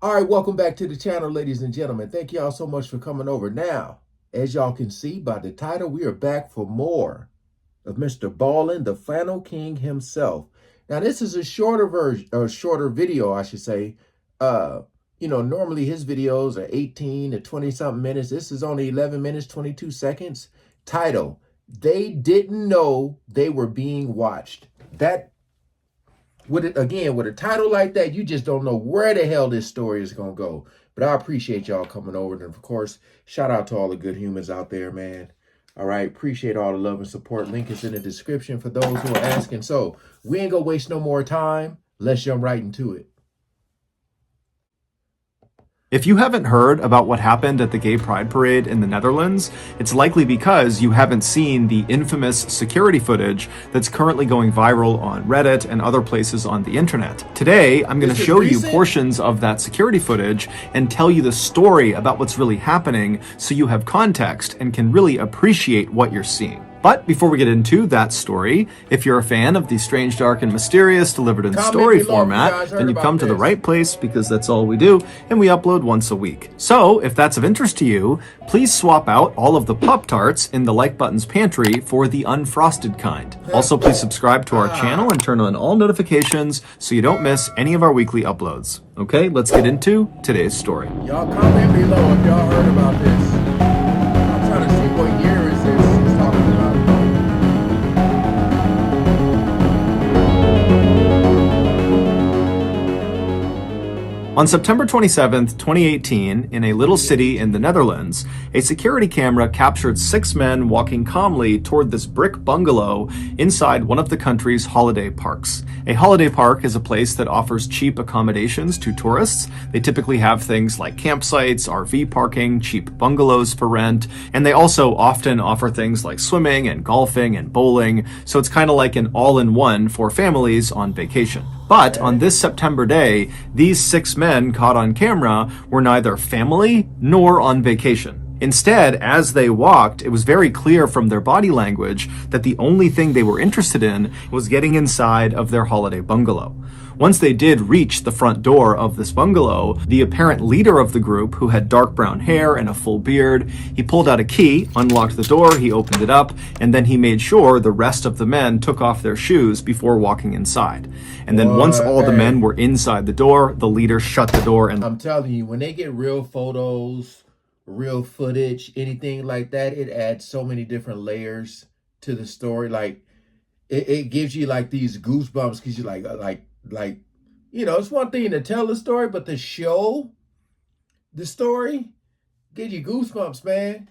All right, welcome back to the channel, ladies and gentlemen. Thank y'all so much for coming over. Now, as y'all can see by the title, we are back for more of Mr. Ballin, the Flannel King himself. Now, this is a shorter version, or shorter video, I should say. Normally his videos are 18 to 20-something minutes. This is only 11 minutes, 22 seconds. Title, They Didn't Know They Were Being Watched. With a title like that, you just don't know where the hell this story is going to go. But I appreciate y'all coming over. And of course, shout out to all the good humans out there, man. All right. Appreciate all the love and support. Link is in the description for those who are asking. So we ain't going to waste no more time. Let's jump right into it. If you haven't heard about what happened at the Gay Pride Parade in the Netherlands, it's likely because you haven't seen the infamous security footage that's currently going viral on Reddit and other places on the internet. Today, I'm going to show you portions of that security footage and tell you the story about what's really happening so you have context and can really appreciate what you're seeing. But before we get into that story, if you're a fan of the strange, dark, and mysterious delivered in story format, then you've come to the right place because that's all we do, and we upload once a week. So if that's of interest to you, please swap out all of the Pop-Tarts in the like button's pantry for the unfrosted kind. Also, please subscribe to our channel and turn on all notifications so you don't miss any of our weekly uploads. Okay, let's get into today's story. Y'all comment below if y'all heard about this. I'm trying to see what year is this. On September 27th, 2018, in a little city in the Netherlands, a security camera captured 6 men walking calmly toward this brick bungalow inside one of the country's holiday parks. A holiday park is a place that offers cheap accommodations to tourists. They typically have things like campsites, RV parking, cheap bungalows for rent, and they also often offer things like swimming and golfing and bowling, so it's kind of like an all-in-one for families on vacation. But on this September day, these 6 men caught on camera were neither family nor on vacation. Instead, as they walked, it was very clear from their body language that the only thing they were interested in was getting inside of their holiday bungalow. Once they did reach the front door of this bungalow, the apparent leader of the group, who had dark brown hair and a full beard, he pulled out a key, unlocked the door, he opened it up, and then he made sure the rest of the men took off their shoes before walking inside. And then once all the men were inside the door, the leader shut the door and... I'm telling you, when they get real photos, real footage, anything like that, it adds so many different layers to the story. Like, it gives you like these goosebumps because you're like, it's one thing to tell the story, but to show the story, get you goosebumps, man.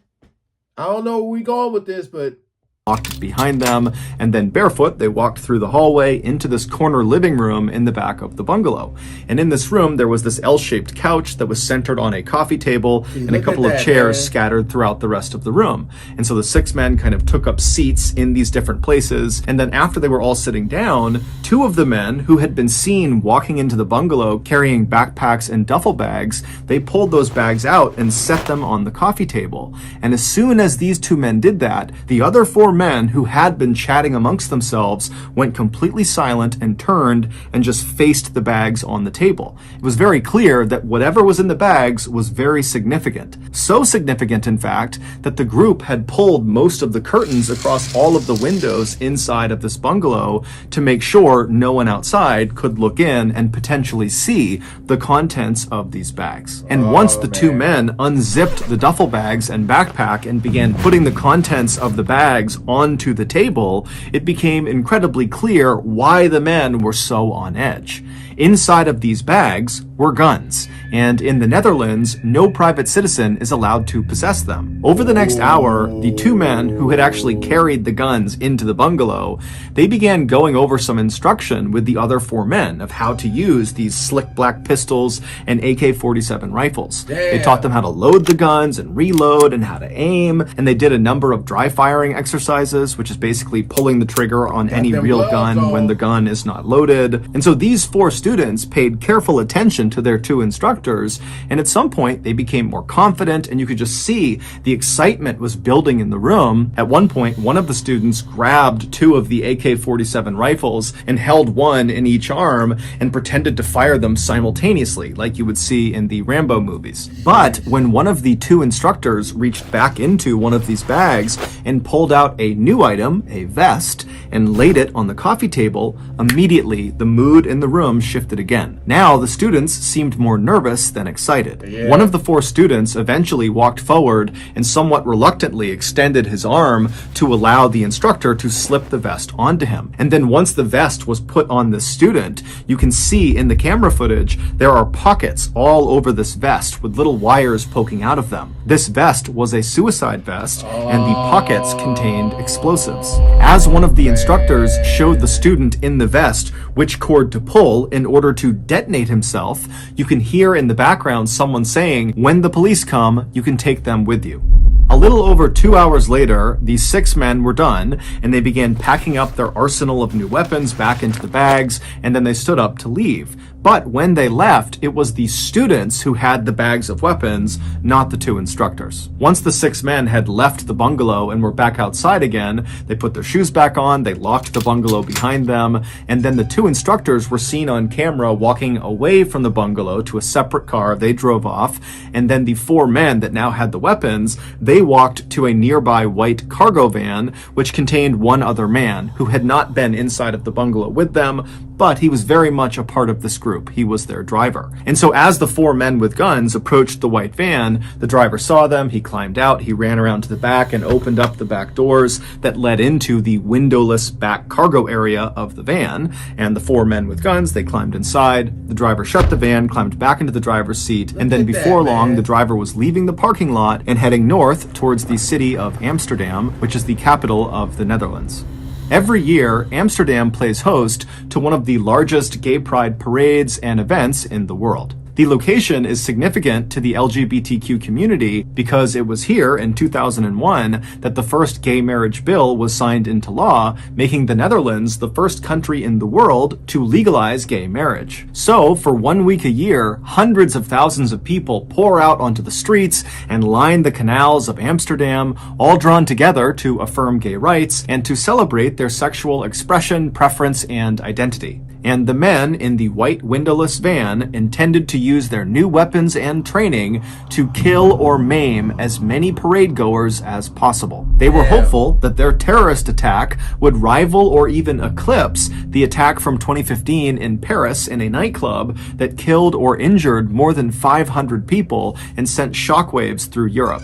I don't know where we going with this, but walked behind them, and then barefoot they walked through the hallway into this corner living room in the back of the bungalow. And in this room there was this L-shaped couch that was centered on a coffee table and a couple of chairs scattered throughout the rest of the room. And so the 6 men kind of took up seats in these different places, and then after they were all sitting down, 2 of the men who had been seen walking into the bungalow carrying backpacks and duffel bags, they pulled those bags out and set them on the coffee table. And as soon as these 2 men did that, the other 4 men who had been chatting amongst themselves went completely silent and turned and just faced the bags on the table. It was very clear that whatever was in the bags was very significant. So significant, in fact, that the group had pulled most of the curtains across all of the windows inside of this bungalow to make sure no one outside could look in and potentially see the contents of these bags. And once the 2 men unzipped the duffel bags and backpack and began putting the contents of the bags onto the table, it became incredibly clear why the men were so on edge. Inside of these bags were guns, and in the Netherlands, no private citizen is allowed to possess them. Over the next hour, the 2 men who had actually carried the guns into the bungalow, they began going over some instruction with the other 4 men of how to use these slick black pistols and AK-47 rifles. They taught them how to load the guns and reload and how to aim, and they did a number of dry firing exercises, which is basically pulling the trigger on any real gun when the gun is not loaded. And so these 4 students students paid careful attention to their two instructors, and at some point they became more confident, and you could just see the excitement was building in the room. At one point, one of the students grabbed two of the AK-47 rifles and held one in each arm and pretended to fire them simultaneously, like you would see in the Rambo movies. But when one of the two instructors reached back into one of these bags and pulled out a new item, a vest, and laid it on the coffee table, immediately the mood in the room shifted again. Now the students seemed more nervous than excited. Yeah. One of the four students eventually walked forward and somewhat reluctantly extended his arm to allow the instructor to slip the vest onto him. And then once the vest was put on the student, you can see in the camera footage there are pockets all over this vest with little wires poking out of them. This vest was a suicide vest, and the pockets contained explosives. As one of the instructors showed the student in the vest which cord to pull in order to detonate himself, you can hear in the background someone saying, "When the police come, you can take them with you." A little over 2 hours later, these 6 men were done, and they began packing up their arsenal of new weapons back into the bags, and then they stood up to leave. But when they left, it was the students who had the bags of weapons, not the two instructors. Once the 6 men had left the bungalow and were back outside again, they put their shoes back on, they locked the bungalow behind them, and then the two instructors were seen on camera walking away from the bungalow to a separate car. They drove off, and then the 4 men that now had the weapons, they walked to a nearby white cargo van, which contained one other man who had not been inside of the bungalow with them, but he was very much a part of this group. He was their driver. And so as the 4 men with guns approached the white van, the driver saw them, he climbed out, he ran around to the back and opened up the back doors that led into the windowless back cargo area of the van. And the 4 men with guns, they climbed inside, the driver shut the van, climbed back into the driver's seat, and then before long, the driver was leaving the parking lot and heading north towards the city of Amsterdam, which is the capital of the Netherlands. Every year, Amsterdam plays host to one of the largest gay pride parades and events in the world. The location is significant to the LGBTQ community because it was here in 2001 that the first gay marriage bill was signed into law, making the Netherlands the first country in the world to legalize gay marriage. So, for 1 week a year, hundreds of thousands of people pour out onto the streets and line the canals of Amsterdam, all drawn together to affirm gay rights and to celebrate their sexual expression, preference, and identity. And the men in the white windowless van intended to use their new weapons and training to kill or maim as many parade goers as possible. They were hopeful that their terrorist attack would rival or even eclipse the attack from 2015 in Paris in a nightclub that killed or injured more than 500 people and sent shockwaves through Europe.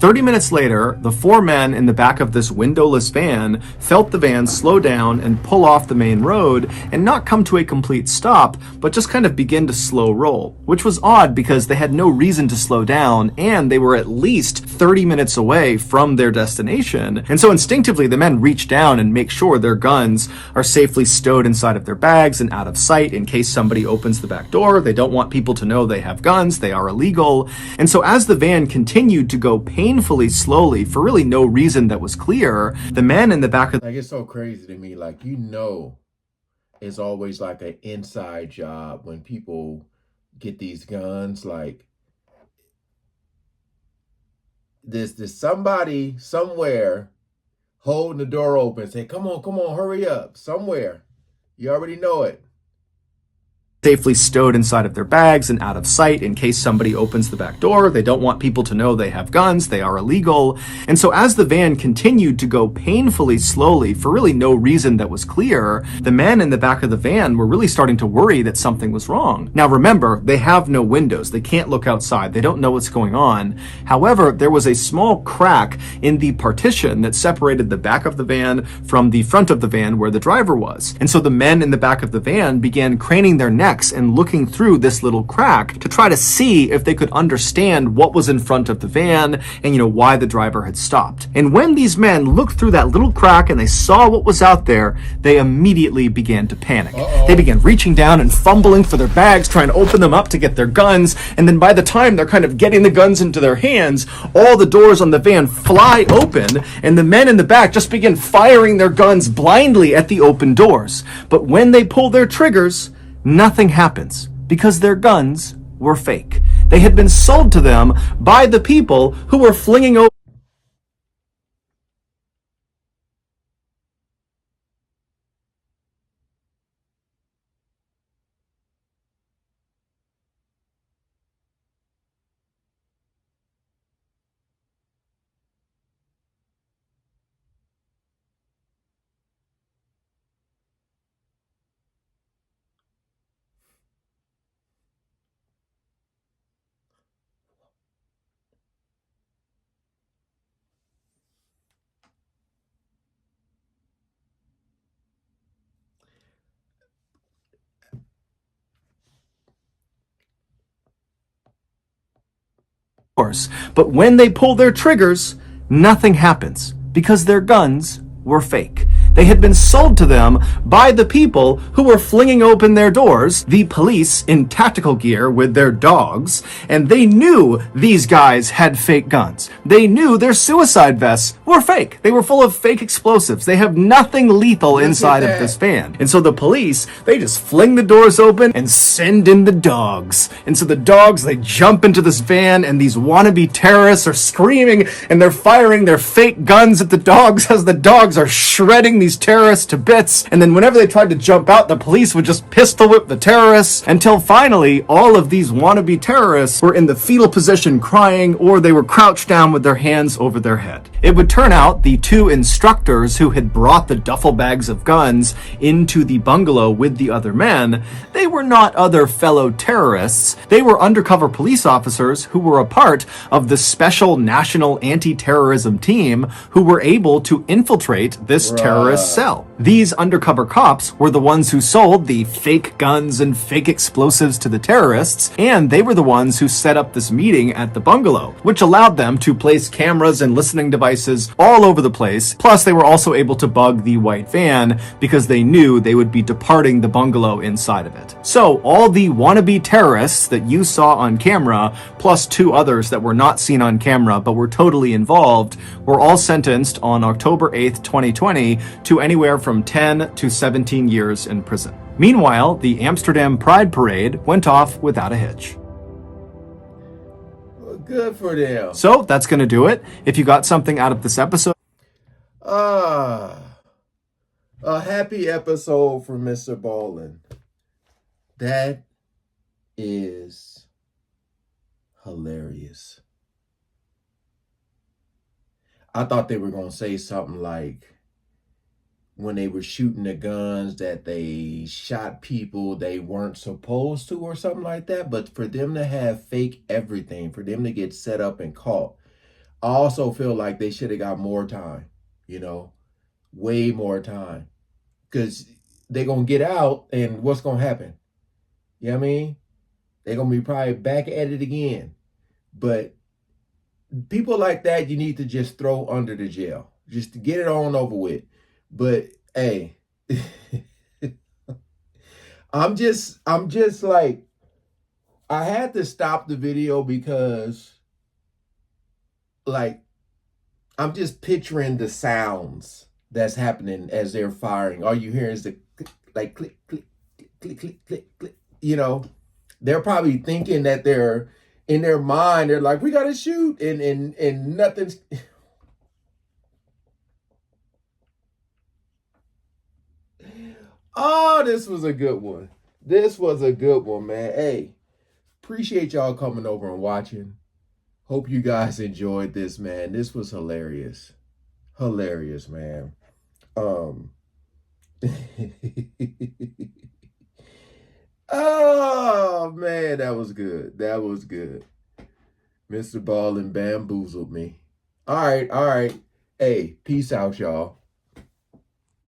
30 minutes later, the 4 men in the back of this windowless van felt the van slow down and pull off the main road and not come to a complete stop, but just kind of begin to slow roll, which was odd because they had no reason to slow down and they were at least 30 minutes away from their destination. And so instinctively, the men reach down and make sure their guns are safely stowed inside of their bags and out of sight in case somebody opens the back door. They don't want people to know they have guns. They are illegal. And so as the van continued to go painfully slowly for really no reason that was clear, the man in the back of like, it's so crazy to me. Like, it's always like an inside job when people get these guns. Like, there's somebody somewhere holding the door open, saying, come on, hurry up, somewhere. You already know it. Safely stowed inside of their bags and out of sight in case somebody opens the back door. They don't want people to know they have guns. They are illegal. And so as the van continued to go painfully slowly for really no reason that was clear, the men in the back of the van were really starting to worry that something was wrong. Now remember, they have no windows. They can't look outside. They don't know what's going on. However, there was a small crack in the partition that separated the back of the van from the front of the van where the driver was. And so the men in the back of the van began craning their necks and looking through this little crack to try to see if they could understand what was in front of the van and, why the driver had stopped. And when these men looked through that little crack and they saw what was out there, they immediately began to panic. They began reaching down and fumbling for their bags, trying to open them up to get their guns. And then by the time they're kind of getting the guns into their hands, all the doors on the van fly open and the men in the back just begin firing their guns blindly at the open doors. But when they pull their triggers, nothing happens because their guns were fake. They had been sold to them by the people who were flinging open doors. But when they pull their triggers, nothing happens because their guns were fake. They had been sold to them by the people who were flinging open their doors, the police in tactical gear with their dogs, and they knew these guys had fake guns. They knew their suicide vests were fake. They were full of fake explosives. They have nothing lethal inside of this van. And so the police, they just fling the doors open and send in the dogs. And so the dogs, they jump into this van, and these wannabe terrorists are screaming, and they're firing their fake guns at the dogs as the dogs are shredding these terrorists to bits. And then whenever they tried to jump out, the police would just pistol whip the terrorists until finally all of these wannabe terrorists were in the fetal position crying, or they were crouched down with their hands over their head. It would turn out the two instructors who had brought the duffel bags of guns into the bungalow with the other men, they were not other fellow terrorists. They were undercover police officers who were a part of the special national anti-terrorism team who were able to infiltrate this terrorist cell. These undercover cops were the ones who sold the fake guns and fake explosives to the terrorists, and they were the ones who set up this meeting at the bungalow, which allowed them to place cameras and listening devices all over the place. Plus, they were also able to bug the white van because they knew they would be departing the bungalow inside of it. So all the wannabe terrorists that you saw on camera, plus two others that were not seen on camera but were totally involved, were all sentenced on October 8th, 2020 to anywhere from 10 to 17 years in prison. Meanwhile, the Amsterdam Pride Parade went off without a hitch. Well, good for them. So that's going to do it. If you got something out of this episode, A happy episode for Mrballen. That is hilarious. I thought they were going to say something like when they were shooting the guns that they shot people they weren't supposed to or something like that. But for them to have fake everything, for them to get set up and caught, I also feel like they should have got more time, way more time. Because they're going to get out and what's going to happen? You know what I mean? They're going to be probably back at it again. But people like that, you need to just throw under the jail. Just to get it on over with. But, hey, I'm just like, I had to stop the video because, like, I'm just picturing the sounds that's happening as they're firing. All you hear is the like click, click, click, click, click, click. They're probably thinking that they're in their mind. They're like, we gotta shoot, and nothing's. Oh, this was a good one. This was a good one, man. Hey, appreciate y'all coming over and watching. Hope you guys enjoyed this, man. This was hilarious. Hilarious, man. Oh, man, that was good. That was good. Mrballen bamboozled me. All right. Hey, peace out, y'all.